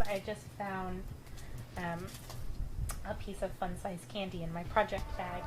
I just found a piece of fun-size candy in my project bag.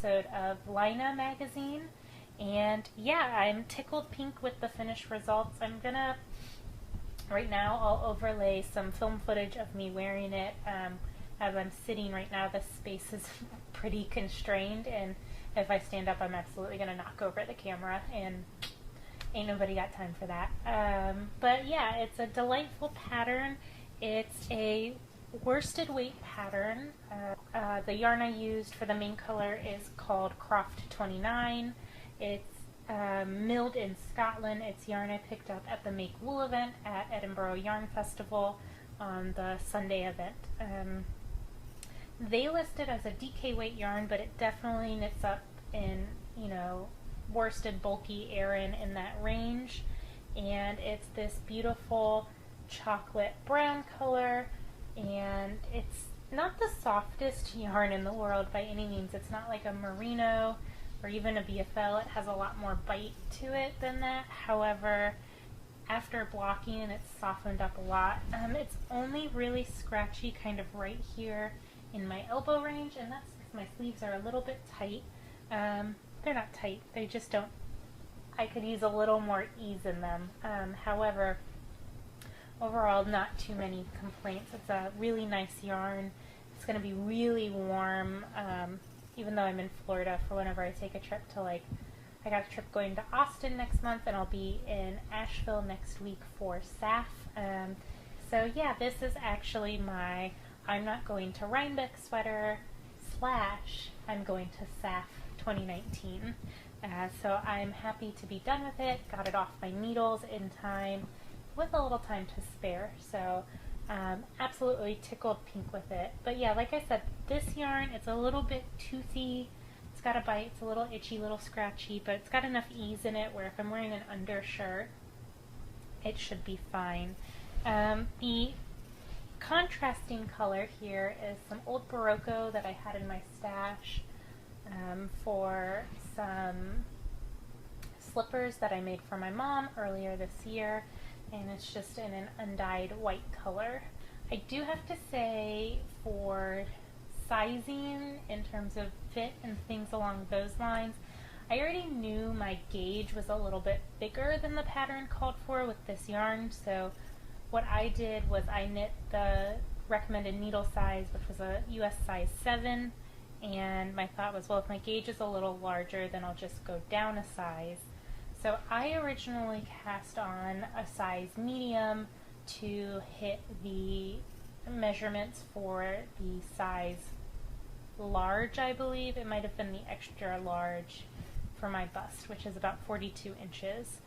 Episode of Lina magazine, and yeah, I'm tickled pink with the finished results. I'm gonna, right now, I'll overlay some film footage of me wearing it. As I'm sitting right now, the space is pretty constrained, and if I stand up, I'm absolutely gonna knock over the camera, and ain't nobody got time for that. But yeah, it's a delightful pattern. It's a worsted weight pattern. The yarn I used for the main color is called Croft 29. It's milled in Scotland. It's yarn I picked up at the Make Wool event at Edinburgh Yarn Festival on the Sunday event. They list it as a DK weight yarn, but it definitely knits up in, worsted, bulky Aran in that range. And it's this beautiful chocolate brown color, and it's not the softest yarn in the world by any means. It's not like a merino or even a BFL. It has a lot more bite to it than that. However, after blocking, it's softened up a lot. It's only really scratchy kind of right here in my elbow range, and that's because my sleeves are a little bit tight. They're not tight, they just don't, I could use a little more ease in them. However, overall, not too many complaints. It's a really nice yarn. It's going to be really warm, even though I'm in Florida, for whenever I take a trip to, I got a trip going to Austin next month, and I'll be in Asheville next week for SAF. So yeah, this is actually my I'm not going to Rhinebeck sweater / I'm going to SAF 2019. So I'm happy to be done with it. Got it off my needles in time, with a little time to spare, so absolutely tickled pink with it. But yeah, like I said, this yarn, it's a little bit toothy, it's got a bite, it's a little itchy, little scratchy, but it's got enough ease in it where if I'm wearing an undershirt, it should be fine. The contrasting color here is some old Barocco that I had in my stash for some slippers that I made for my mom earlier this year, and it's just in an undyed white color. I do have to say, for sizing in terms of fit and things along those lines, I already knew my gauge was a little bit bigger than the pattern called for with this yarn, so what I did was I knit the recommended needle size, which was a US size 7, and my thought was, well, if my gauge is a little larger, then I'll just go down a size. So I originally cast on a size medium to hit the measurements for the size large, I believe. It might have been the extra large for my bust, which is about 42 inches.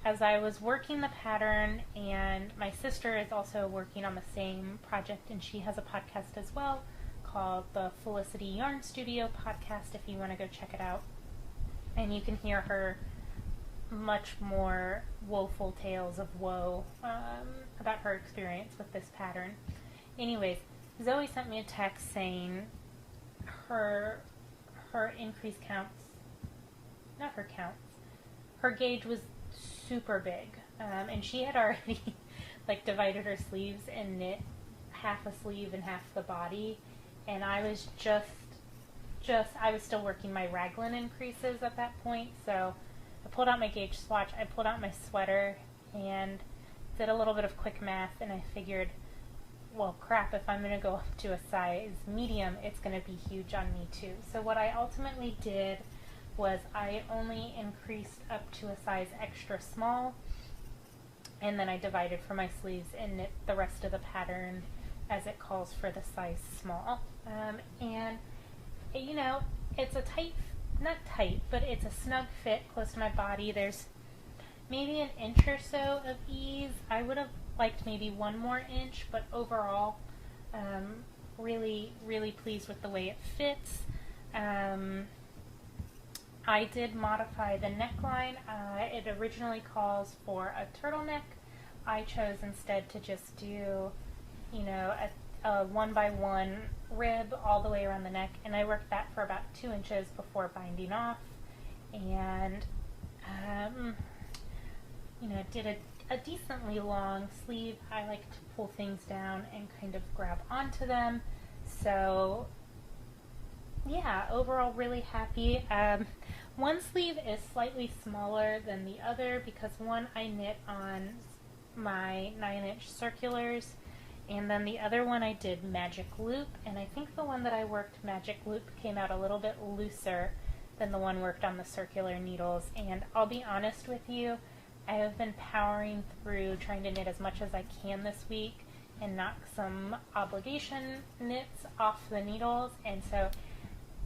As I was working the pattern, and my sister is also working on the same project, and she has a podcast as well called the Felicity Yarn Studio podcast, if you want to go check it out. And you can hear her much more woeful tales of woe about her experience with this pattern. Anyways, Zoe sent me a text saying her increase counts, not her counts, her gauge was super big, and she had already like divided her sleeves and knit half a sleeve and half the body, and I was I was still working my raglan increases at that point, so I pulled out my gauge swatch, I pulled out my sweater, and did a little bit of quick math, and I figured, well, crap, if I'm going to go up to a size medium, it's going to be huge on me too. So what I ultimately did was I only increased up to a size extra small, and then I divided for my sleeves and knit the rest of the pattern as it calls for the size small. And you know, it's a tight, not tight, but it's a snug fit close to my body. There's maybe an inch or so of ease. I would have liked maybe one more inch, but overall, really, really pleased with the way it fits. I did modify the neckline. It originally calls for a turtleneck. I chose instead to just do, you know, a 1x1 rib all the way around the neck, and I worked that for about 2 inches before binding off, and you know, did a decently long sleeve. I like to pull things down and kind of grab onto them, so yeah, overall really happy. One sleeve is slightly smaller than the other because one I knit on my 9-inch circulars, and then the other one I did magic loop, and I think the one that I worked magic loop came out a little bit looser than the one worked on the circular needles. And I'll be honest with you, I have been powering through trying to knit as much as I can this week and knock some obligation knits off the needles, and so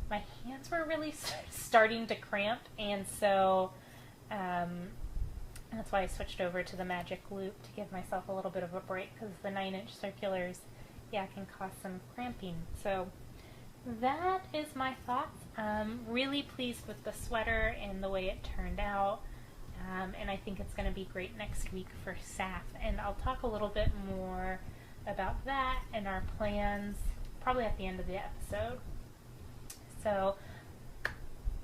my hands were really starting to cramp, and so that's why I switched over to the magic loop to give myself a little bit of a break, because the 9-inch circulars, yeah, can cause some cramping. So that is my thoughts. Really pleased with the sweater and the way it turned out, and I think it's going to be great next week for SAF, and I'll talk a little bit more about that and our plans probably at the end of the episode. So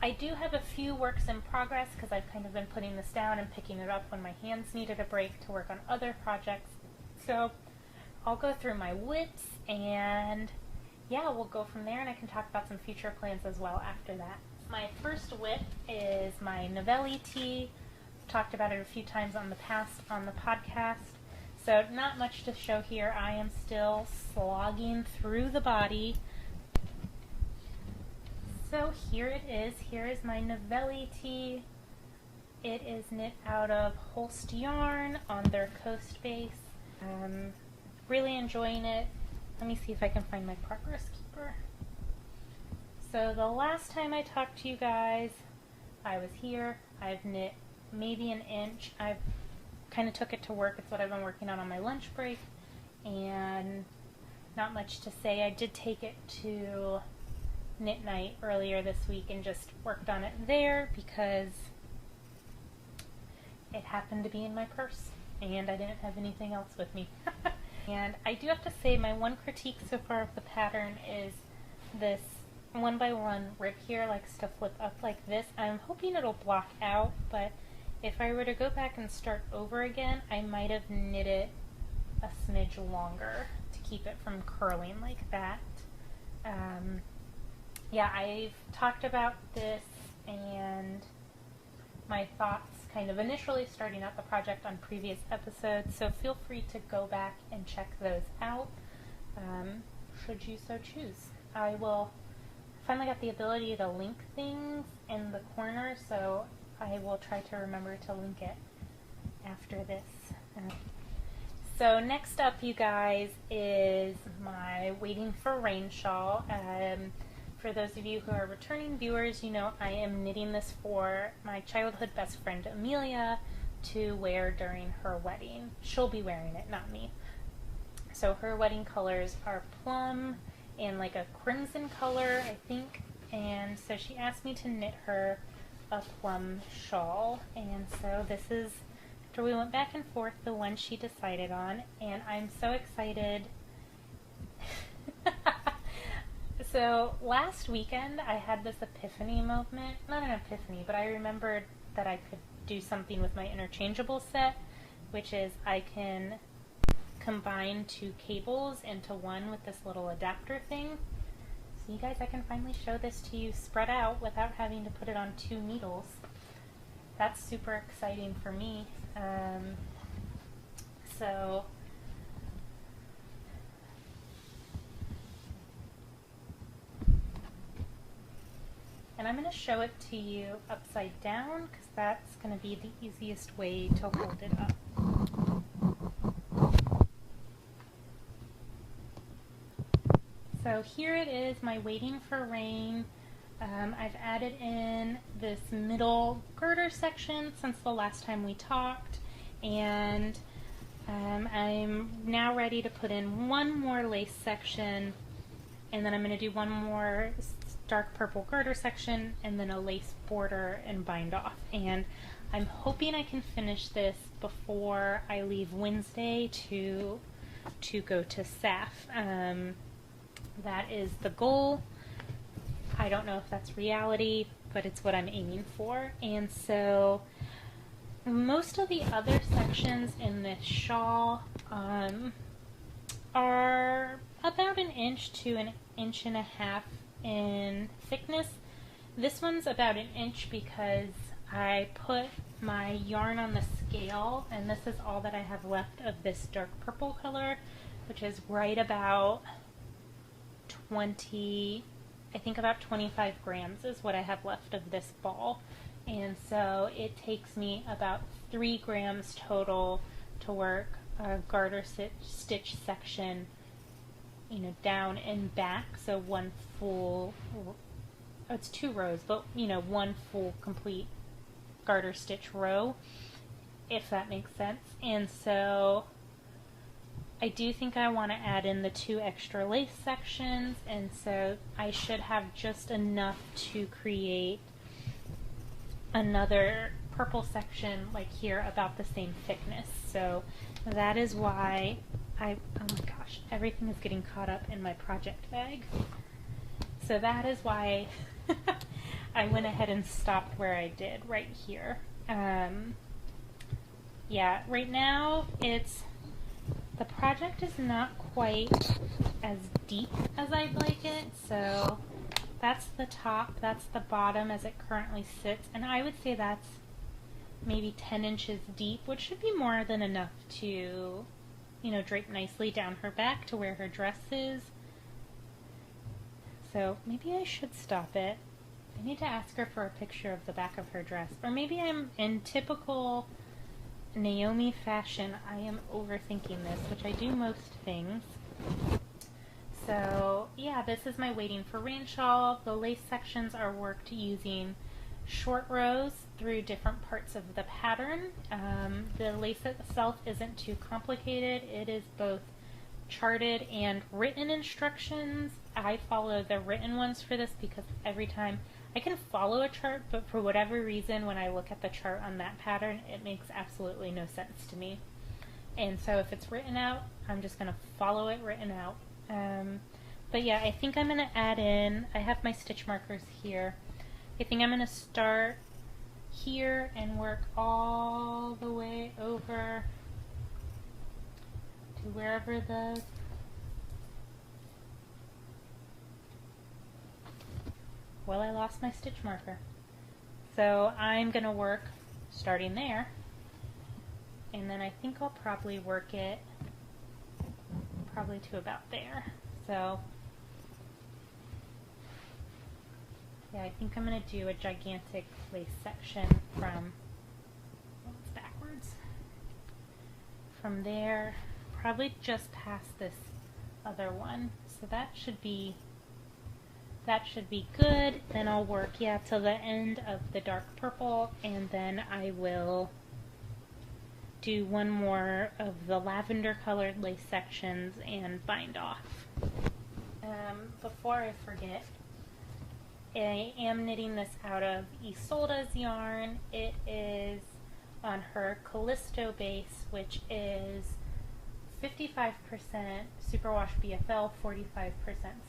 I do have a few works in progress because I've kind of been putting this down and picking it up when my hands needed a break to work on other projects. So I'll go through my WIPs, and yeah, we'll go from there, and I can talk about some future plans as well after that. My first WIP is my Novelli tee. I've talked about it a few times on the podcast. So not much to show here. I am still slogging through the body. So here it is. Here is my Novelli tee. It is knit out of Holst yarn on their coast base. Really enjoying it. Let me see if I can find my progress keeper. So the last time I talked to you guys, I was here. I've knit maybe an inch. I've kind of took it to work. It's what I've been working on my lunch break, and not much to say. I did take it to knit night earlier this week and just worked on it there because it happened to be in my purse and I didn't have anything else with me. And I do have to say, my one critique so far of the pattern is this 1x1 rib here likes to flip up like this. I'm hoping it'll block out, but if I were to go back and start over again, I might have knit it a smidge longer to keep it from curling like that. Yeah, I've talked about this and my thoughts kind of initially starting out the project on previous episodes, so feel free to go back and check those out, should you so choose. I will finally got the ability to link things in the corner, so I will try to remember to link it after this. So next up, you guys, is my Waiting for Rain shawl. For those of you who are returning viewers, you know I am knitting this for my childhood best friend Amelia to wear during her wedding. She'll be wearing it, not me. So her wedding colors are plum and like a crimson color, I think. And so she asked me to knit her a plum shawl. And so this is, after we went back and forth, the one she decided on. And I'm so excited. So last weekend I had this epiphany moment, not an epiphany, but I remembered that I could do something with my interchangeable set, which is I can combine 2 cables into one with this little adapter thing. So you guys, I can finally show this to you spread out without having to put it on 2 needles. That's super exciting for me. And I'm going to show it to you upside down because that's going to be the easiest way to hold it up. So here it is, my Waiting for Rain. I've added in this middle girder section since the last time we talked, and I'm now ready to put in one more lace section, and then I'm going to do one more dark purple girder section, and then a lace border and bind off. And I'm hoping I can finish this before I leave Wednesday to go to SAF. That is the goal. I don't know if that's reality, but it's what I'm aiming for. And so most of the other sections in this shawl are about 1 inch to 1.5 inches in thickness. This one's about 1 inch because I put my yarn on the scale, and this is all that I have left of this dark purple color, which is right about 20, I think about 25 grams is what I have left of this ball. And so it takes me about 3 grams total to work a garter stitch section, you know, down and back. So one full, it's 2 rows, but you know, one full complete garter stitch row, if that makes sense. And so I do think I want to add in the 2 extra lace sections, and so I should have just enough to create another purple section like here about the same thickness. So that is why oh my gosh, everything is getting caught up in my project bag. So that is why I went ahead and stopped where I did right here. Yeah, right now the project is not quite as deep as I'd like it, so that's the top, that's the bottom as it currently sits, and I would say that's maybe 10 inches deep, which should be more than enough to, you know, drape nicely down her back to where her dress is. So maybe I should stop it. I need to ask her for a picture of the back of her dress, or maybe I'm in typical Naomi fashion, I am overthinking this, which I do most things. So yeah, this is my Waiting for Rain shawl. The lace sections are worked using short rows through different parts of the pattern. The lace itself isn't too complicated. It is both charted and written instructions. I follow the written ones for this because every time I can follow a chart, but for whatever reason, when I look at the chart on that pattern, it makes absolutely no sense to me. And so if it's written out, I'm just going to follow it written out. But yeah, I think I'm going to add in, I have my stitch markers here. I think I'm going to start here and work all the way over to wherever the well, I lost my stitch marker. So I'm going to work starting there, and then I think I'll probably work it probably to about there. So yeah, I think I'm going to do a gigantic lace section from, well, it's backwards, from there, probably just past this other one. So that should be good. Then I'll work, yeah, till the end of the dark purple, and then I will do one more of the lavender colored lace sections and bind off. Before I forget, I am knitting this out of Isolde's yarn. It is on her Callisto base, which is 55% superwash BFL, 45%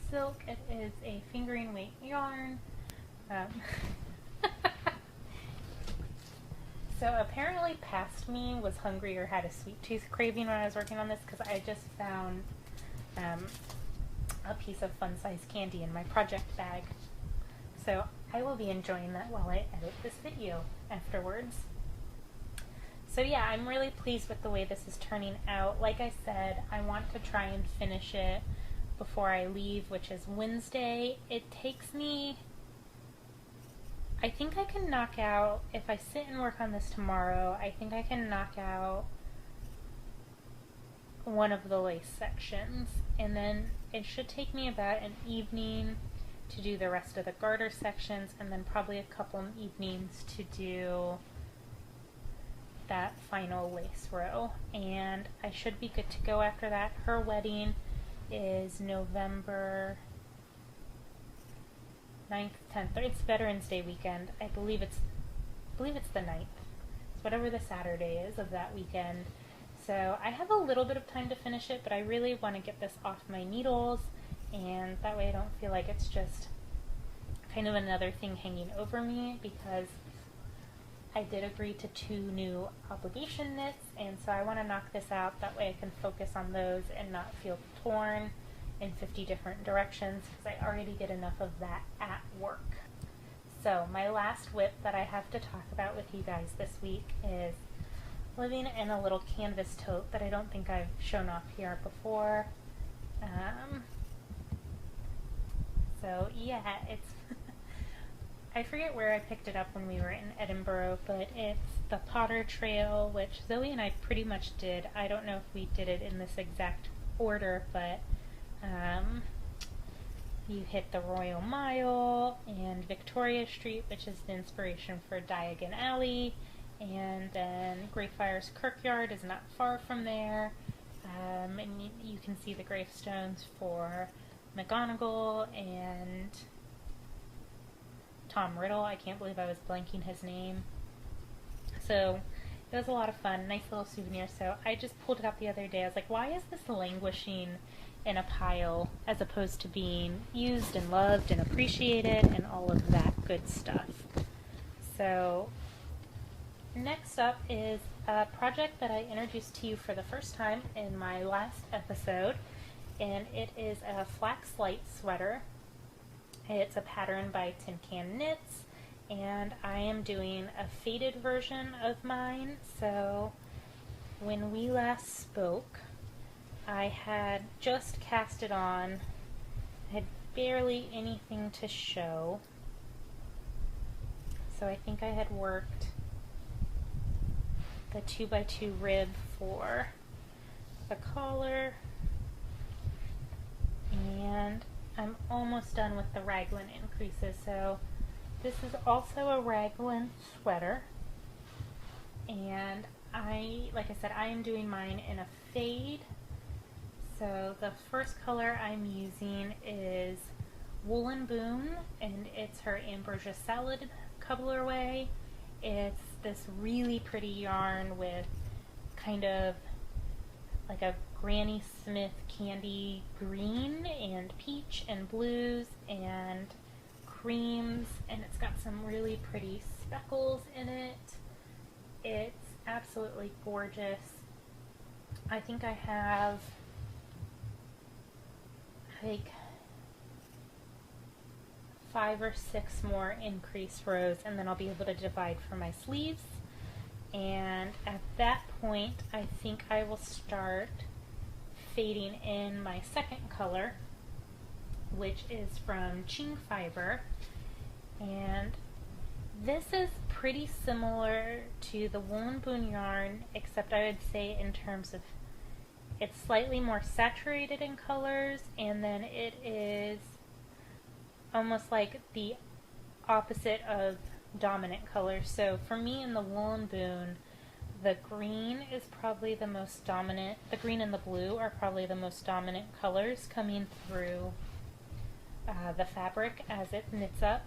silk. It is a fingering weight yarn. So apparently past me was hungry or had a sweet tooth craving when I was working on this, because I just found a piece of fun-sized candy in my project bag. So I will be enjoying that while I edit this video afterwards. So yeah, I'm really pleased with the way this is turning out. Like I said, I want to try and finish it before I leave, which is Wednesday. It takes me, I think I can knock out, if I sit and work on this tomorrow, I think I can knock out one of the lace sections, and then it should take me about an evening to do the rest of the garter sections, and then probably a couple evenings to do that final lace row, and I should be good to go after that. Her wedding is November 9th, 10th. It's Veterans Day weekend. I believe it's the 9th. It's whatever the Saturday is of that weekend. So I have a little bit of time to finish it, but I really want to get this off my needles, and that way I don't feel like it's just kind of another thing hanging over me, because I did agree to 2 new obligation knits, and so I want to knock this out. That way I can focus on those and not feel torn in 50 different directions, because I already did enough of that at work. So my last whip that I have to talk about with you guys this week is living in a little canvas tote that I don't think I've shown off here before. So yeah, it's I forget where I picked it up when we were in Edinburgh, but it's the Potter Trail, which Zoe and I pretty much did. I don't know if we did it in this exact order, but you hit the Royal Mile and Victoria Street, which is the inspiration for Diagon Alley, and then Greyfriars Kirkyard is not far from there, and you can see the gravestones for McGonagall and Tom Riddle. I can't believe I was blanking his name. So it was a lot of fun, nice little souvenir. So I just pulled it out the other day. I was like, why is this languishing in a pile as opposed to being used and loved and appreciated and all of that good stuff? So next up is a project that I introduced to you for the first time in my last episode, and it is a flax light sweater. It's a pattern by Tin Can Knits, and I am doing a faded version of mine. So when we last spoke, I had just cast it on. I had barely anything to show. So I think I had worked the 2x2 rib for the collar, and I'm almost done with the raglan increases. So this is also a raglan sweater, and like I said, I am doing mine in a fade. So the first color I'm using is Woolen Boon, and it's her Ambrosia Salad colorway. It's this really pretty yarn with kind of like a Granny Smith candy green and peach and blues and creams, and it's got some really pretty speckles in it. It's absolutely gorgeous. I think I have like 5 or 6 more increase rows, and then I'll be able to divide for my sleeves. And at that point, I think I will start fading in my second color, which is from Ching Fiber. And this is pretty similar to the Woolen Boon yarn, except I would say in terms of it's slightly more saturated in colors, and then it is almost like the opposite of dominant colors. So for me in the Woolen Boon, the green is probably the most dominant. The green and the blue are probably the most dominant colors coming through the fabric as it knits up.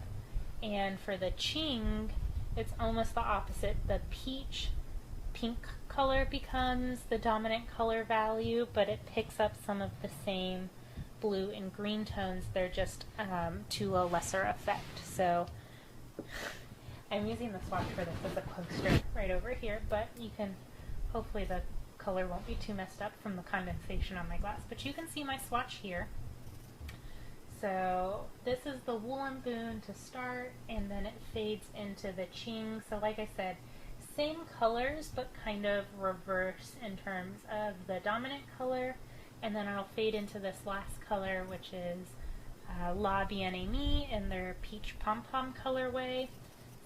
And for the Ching, it's almost the opposite. The peach pink color becomes the dominant color value, but it picks up some of the same blue and green tones. They're just to a lesser effect. So I'm using the swatch for this as a poster right over here, but you can, hopefully the color won't be too messed up from the condensation on my glass, but you can see my swatch here. So this is the Woolen Boon to start, and then it fades into the Ching. So like I said, same colors, but kind of reverse in terms of the dominant color. And then I'll fade into this last color, which is La Bien-Aimée in their peach pom-pom colorway.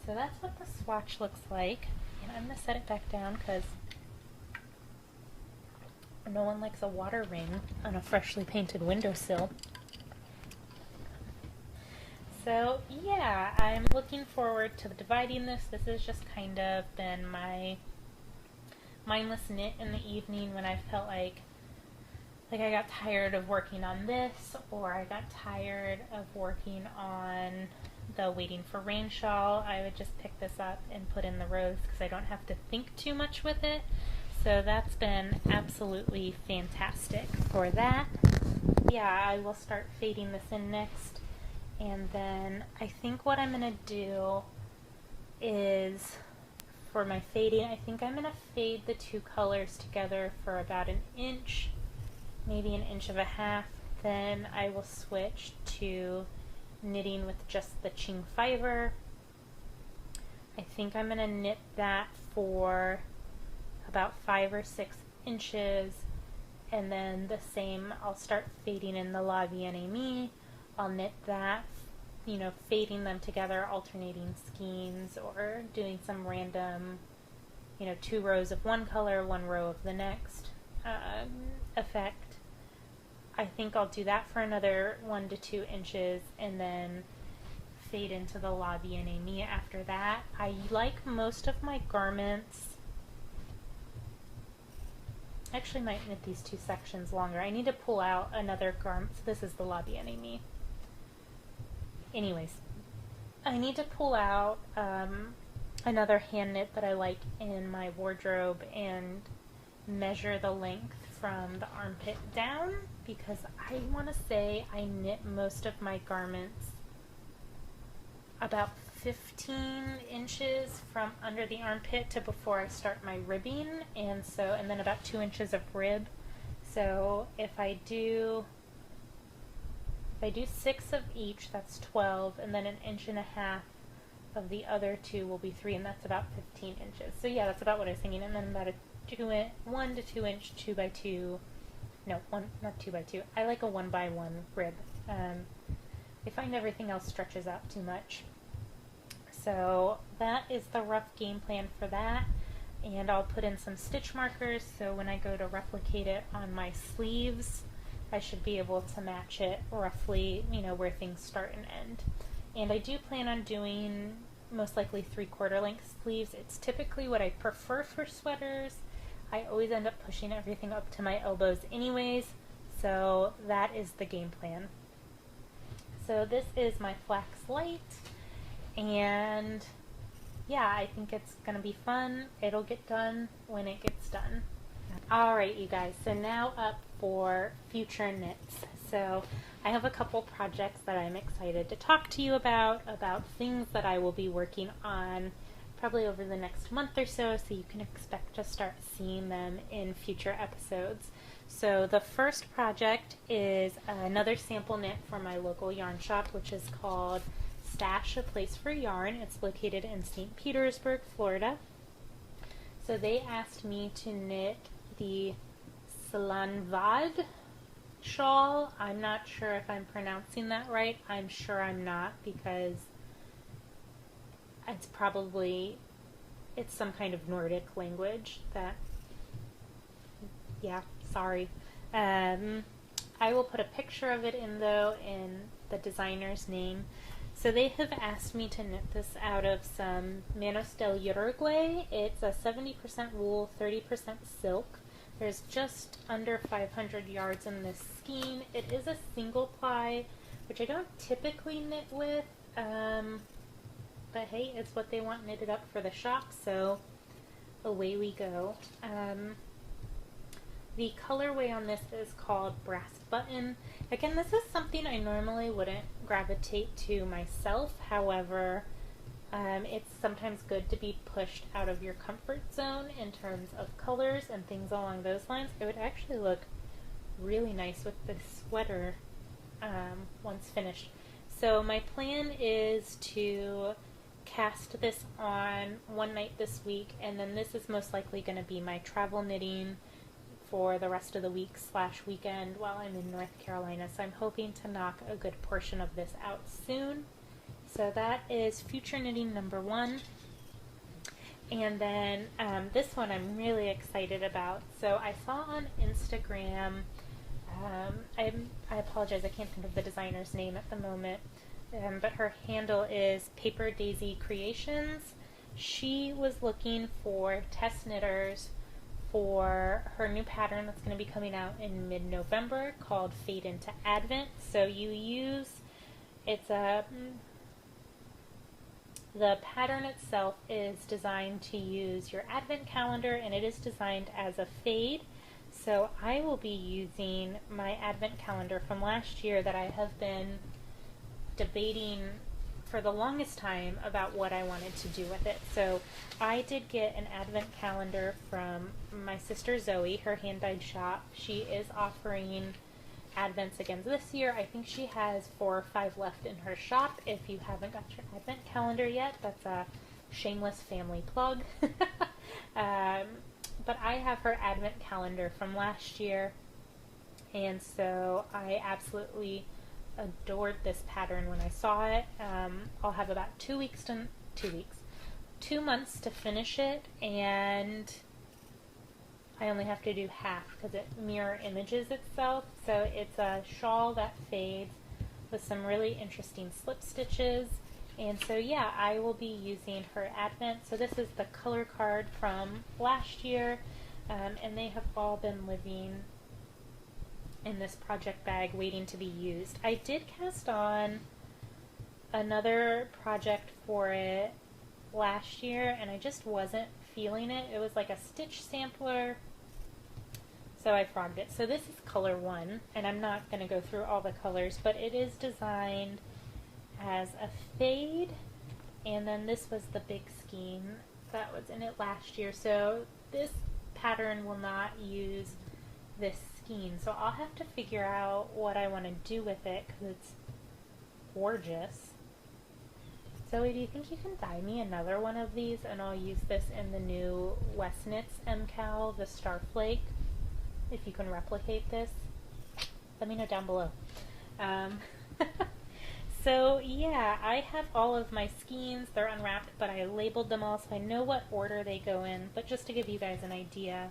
So that's what the swatch looks like. And I'm going to set it back down because no one likes a water ring on a freshly painted windowsill. So yeah, I'm looking forward to dividing this. This has just kind of been my mindless knit in the evening when I felt like I got tired of working on this, or I got tired of working on the Waiting for Rain shawl. I would just pick this up and put in the rows because I don't have to think too much with it. So that's been absolutely fantastic for that. Yeah, I will start fading this in next. And then I think what I'm going to do is, for my fading, I think I'm going to fade the two colors together for about an inch, maybe an inch and a half. Then I will switch to knitting with just the Ching Fiber. I think I'm going to knit that for about 5 or 6 inches, and then the same, I'll start fading in the La Bien-Aimée. I'll knit that, you know, fading them together, alternating skeins, or doing some random, you know, 2 rows of one color, 1 row of the next effect. I think I'll do that for another 1 to 2 inches, and then fade into the La Bien-Aimée after that. I like most of my garments. I actually might knit these 2 sections longer. I need to pull out another garment. So this is the La Bien-Aimée. Anyways, I need to pull out another hand knit that I like in my wardrobe and measure the length from the armpit down, because I want to say I knit most of my garments about 15 inches from under the armpit to before I start my ribbing, and then about 2 inches of rib. So if I do 6 of each, that's 12, and then an inch and a half of the other 2 will be 3, and that's about 15 inches. So yeah, that's about what I was thinking. And then about a 1 to 2 inch 2 by 2, no, not 2 by 2. I like a 1 by 1 rib. I find everything else stretches out too much. So that is the rough game plan for that. And I'll put in some stitch markers, so when I go to replicate it on my sleeves, I should be able to match it roughly, you know, where things start and end. And I do plan on doing most likely 3/4 length sleeves. It's typically what I prefer for sweaters. I always end up pushing everything up to my elbows anyways, so that is the game plan. So this is my flax light, and yeah, I think it's going to be fun. It'll get done when it gets done. Alright, you guys, so now up for future knits. So I have a couple projects that I'm excited to talk to you about things that I will be working on probably over the next month or so you can expect to start seeing them in future episodes. So the first project is another sample knit for my local yarn shop, which is called Stash, a Place for Yarn. It's located in St. Petersburg, Florida. So they asked me to knit the Slanvad shawl. I'm not sure if I'm pronouncing that right. I'm sure I'm not, because it's some kind of Nordic language that, yeah, sorry. I will put a picture of it in, though, in the designer's name. So they have asked me to knit this out of some Manos del Uruguay. It's a 70% wool, 30% silk. There's just under 500 yards in this skein. It is a single ply, which I don't typically knit with, but hey, it's what they want knitted up for the shop, so away we go. The colorway on this is called Brass Button. Again, this is something I normally wouldn't gravitate to myself. However, it's sometimes good to be pushed out of your comfort zone in terms of colors and things along those lines. It would actually look really nice with this sweater once finished. So my plan is to cast this on one night this week, and then this is most likely going to be my travel knitting for the rest of the week / weekend while I'm in North Carolina. So I'm hoping to knock a good portion of this out soon. So that is future knitting number 1. And then this one I'm really excited about. So I saw on Instagram, I apologize, I can't think of the designer's name at the moment, but her handle is Paper Daisy Creations. She was looking for test knitters for her new pattern that's going to be coming out in mid-November called Fade into Advent. So the pattern itself is designed to use your advent calendar, and it is designed as a fade. So I will be using my advent calendar from last year that I have been debating for the longest time about what I wanted to do with it. So I did get an advent calendar from my sister Zoe, her hand-dyed shop. She is offering advents again this year. I think she has 4 or 5 left in her shop. If you haven't got your advent calendar yet, that's a shameless family plug. But I have her advent calendar from last year, and so I absolutely adored this pattern when I saw it. I'll have about 2 months to finish it, and I only have to do half because it mirror images itself. So it's a shawl that fades with some really interesting slip stitches. And so yeah, I will be using her advent. So this is the color card from last year, and they have all been living in this project bag waiting to be used. I did cast on another project for it last year, and I just wasn't feeling it. It was like a stitch sampler, so I frogged it. So this is color 1, and I'm not going to go through all the colors, but it is designed as a fade, and then this was the big skein that was in it last year. So this pattern will not use this skein, so I'll have to figure out what I want to do with it because it's gorgeous. Zoe, do you think you can dye me another one of these, and I'll use this in the new West Knits MCal, the Starflake? If you can replicate this, let me know down below. So yeah, I have all of my skeins. They're unwrapped, but I labeled them all so I know what order they go in. But just to give you guys an idea,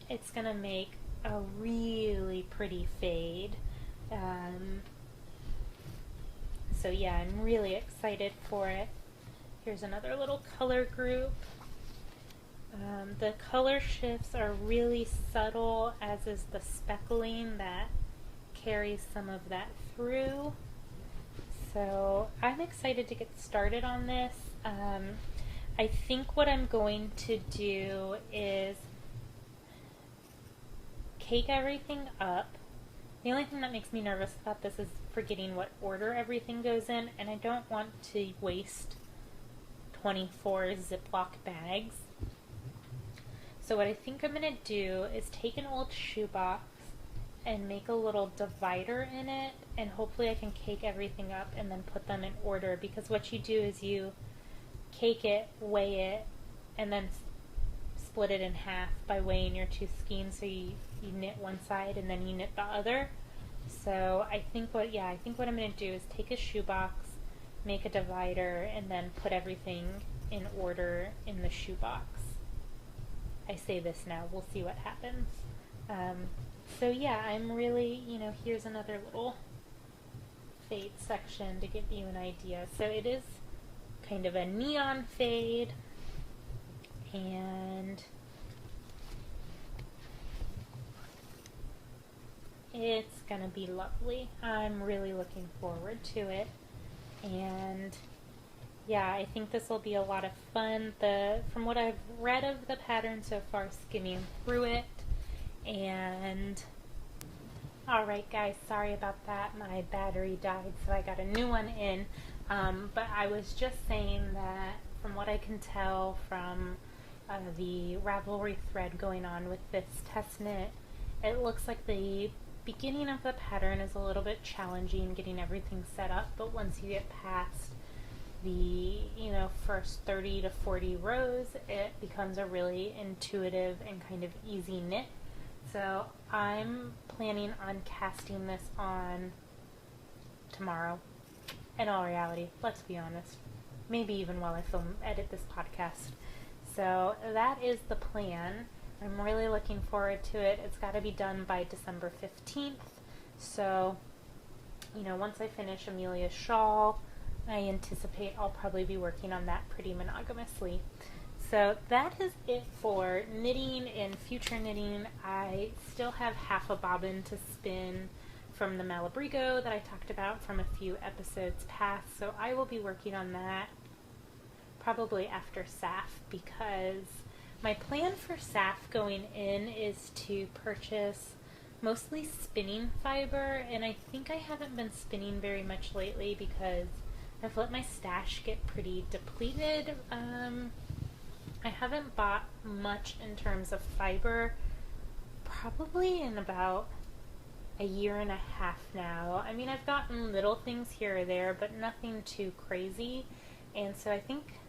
it's going to make a really pretty fade. So yeah, I'm really excited for it. Here's another little color group. The color shifts are really subtle, as is the speckling that carries some of that through. So I'm excited to get started on this. I think what I'm going to do is cake everything up. The only thing that makes me nervous about this is forgetting what order everything goes in, and I don't want to waste 24 Ziploc bags. So what I think I'm going to do is take an old shoebox and make a little divider in it, and hopefully I can cake everything up and then put them in order, because what you do is you cake it, weigh it, and then split it in half by weighing your two skeins. So you knit one side and then you knit the other. So I think what I'm going to do is take a shoebox, make a divider, and then put everything in order in the shoebox. I say this now, we'll see what happens. So yeah, I'm really, here's another little fade section to give you an idea. So it is kind of a neon fade, and it's gonna be lovely. I'm really looking forward to it, and yeah, I think this will be a lot of fun. From what I've read of the pattern so far, skimming through it, and alright guys, sorry about that, my battery died, so I got a new one in, but I was just saying that from what I can tell from the Ravelry thread going on with this test knit, it looks like the beginning of the pattern is a little bit challenging getting everything set up, but once you get past the first 30 to 40 rows, it becomes a really intuitive and kind of easy knit. So I'm planning on casting this on tomorrow. In all reality, let's be honest, maybe even while I edit this podcast. So that is the plan. I'm really looking forward to it. It's got to be done by December 15th. So, once I finish Amelia's shawl, I anticipate I'll probably be working on that pretty monogamously. So that is it for knitting and future knitting. I still have half a bobbin to spin from the Malabrigo that I talked about from a few episodes past, so I will be working on that probably after SAF, because my plan for SAF going in is to purchase mostly spinning fiber, and I think I haven't been spinning very much lately because I've let my stash get pretty depleted. I haven't bought much in terms of fiber probably in about a year and a half now. I mean, I've gotten little things here or there, but nothing too crazy. And so I think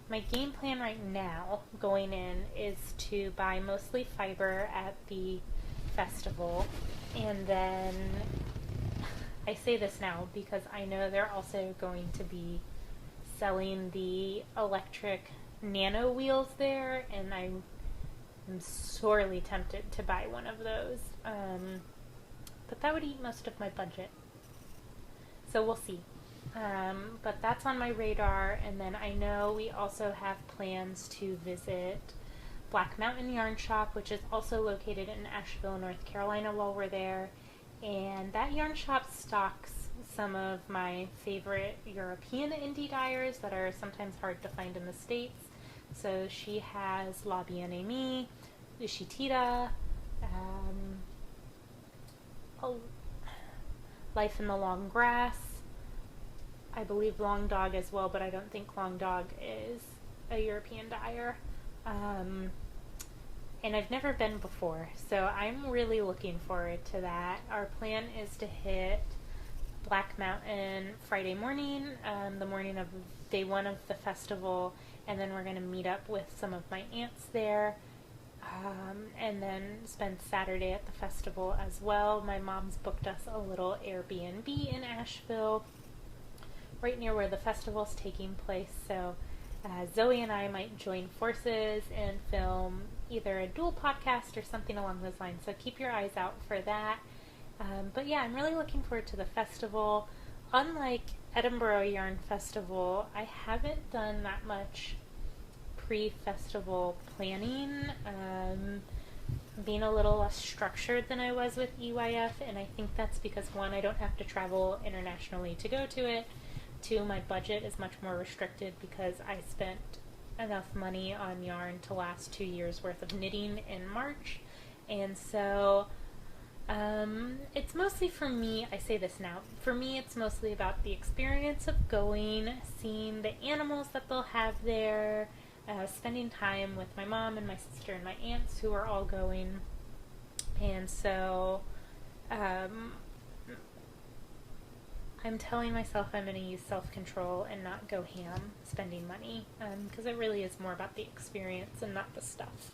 my game plan right now going in is to buy mostly fiber at the festival, and then I say this now because I know they're also going to be selling the electric nano wheels there, and I'm sorely tempted to buy one of those, but that would eat most of my budget, so we'll see. But that's on my radar, and then I know we also have plans to visit Black Mountain Yarn Shop, which is also located in Asheville, North Carolina, while we're there, and that yarn shop stocks some of my favorite European indie dyers that are sometimes hard to find in the States. So she has La Bien-Aimée, Ushitida, Life in the Long Grass, I believe Long Dog as well, but I don't think Long Dog is a European dyer. And I've never been before, so I'm really looking forward to that. Our plan is to hit Black Mountain Friday morning, the morning of day one of the festival, and then we're going to meet up with some of my aunts there, and then spend Saturday at the festival as well. My mom's booked us a little Airbnb in Asheville, right near where the festival's taking place, so Zoe and I might join forces and film either a dual podcast or something along those lines, so keep your eyes out for that. But yeah, I'm really looking forward to the festival. Unlike Edinburgh Yarn Festival, I haven't done that much pre-festival planning. Being a little less structured than I was with EYF, and I think that's because, one, I don't have to travel internationally to go to it. Two, my budget is much more restricted because I spent enough money on yarn to last 2 years worth of knitting in March, and so it's mostly for me, I say this now, for me it's mostly about the experience of going, seeing the animals that they'll have there, spending time with my mom and my sister and my aunts who are all going. And so I'm telling myself I'm going to use self-control and not go ham spending money, because it really is more about the experience and not the stuff.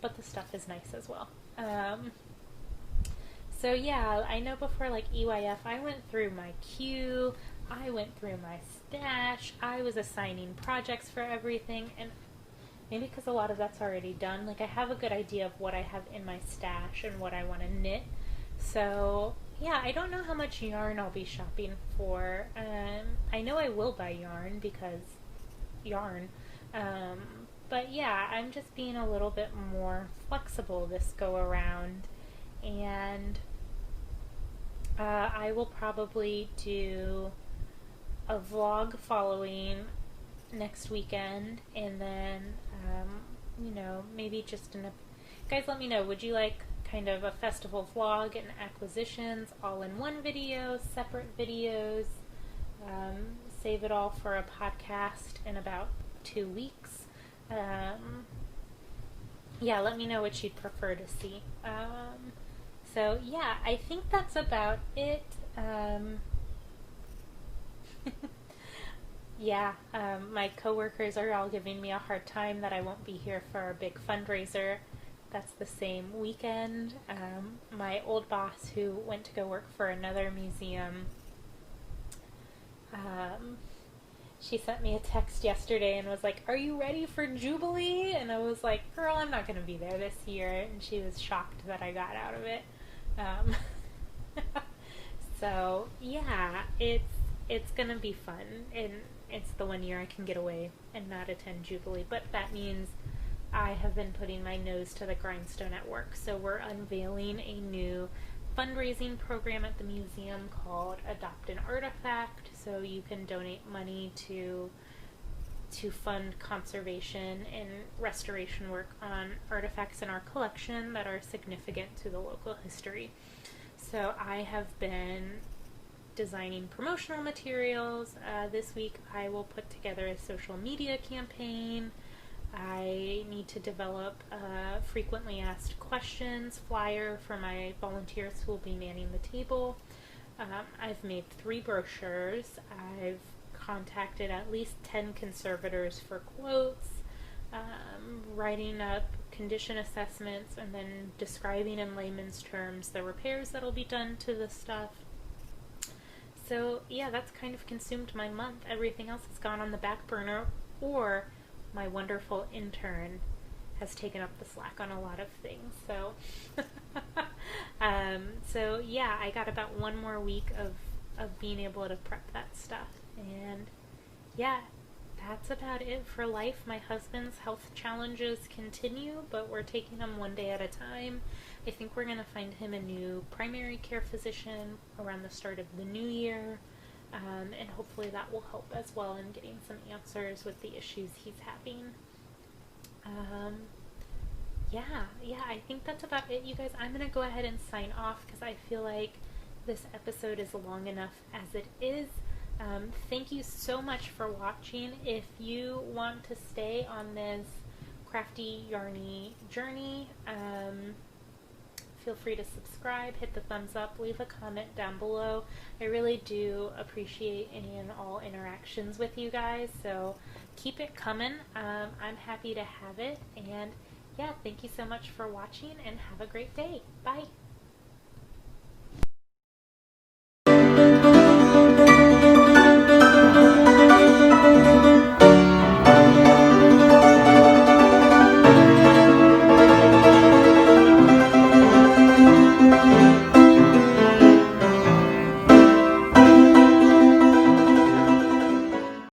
But the stuff is nice as well. So yeah, I know before like EYF, I went through my queue, I went through my stash, I was assigning projects for everything, and maybe because a lot of that's already done, like I have a good idea of what I have in my stash and what I want to knit. So yeah, I don't know how much yarn I'll be shopping for. I know I will buy yarn because yarn. But yeah, I'm just being a little bit more flexible this go around. And I will probably do a vlog following next weekend, and then, maybe just guys, let me know, would you like kind of a festival vlog and acquisitions all in one video, separate videos, save it all for a podcast in about 2 weeks? Yeah, let me know what you'd prefer to see. So yeah, I think that's about it. Yeah, my coworkers are all giving me a hard time that I won't be here for our big fundraiser. That's the same weekend. My old boss, who went to go work for another museum, she sent me a text yesterday and was like, "Are you ready for Jubilee?" And I was like, "Girl, I'm not going to be there this year." And she was shocked that I got out of it. So yeah, it's going to be fun, and it's the one year I can get away and not attend Jubilee. But that means I have been putting my nose to the grindstone at work. So we're unveiling a new fundraising program at the museum called Adopt an Artifact. So you can donate money to fund conservation and restoration work on artifacts in our collection that are significant to the local history. So I have been designing promotional materials. This week I will put together a social media campaign. I need to develop a frequently asked questions flyer for my volunteers who will be manning the table. I've made 3 brochures. I've contacted at least 10 conservators for quotes, writing up condition assessments, and then describing in layman's terms the repairs that'll be done to the stuff. So yeah, that's kind of consumed my month. Everything else has gone on the back burner, or my wonderful intern has taken up the slack on a lot of things. So so yeah, I got about 1 more week of being able to prep that stuff. And yeah, that's about it for life. My husband's health challenges continue, but we're taking them one day at a time. I think we're going to find him a new primary care physician around the start of the new year, and hopefully that will help as well in getting some answers with the issues he's having. Yeah, I think that's about it, you guys. I'm going to go ahead and sign off because I feel like this episode is long enough as it is. Thank you so much for watching. If you want to stay on this crafty, yarny journey, feel free to subscribe, hit the thumbs up, leave a comment down below. I really do appreciate any and all interactions with you guys, so keep it coming. I'm happy to have it, and yeah, thank you so much for watching, and have a great day. Bye!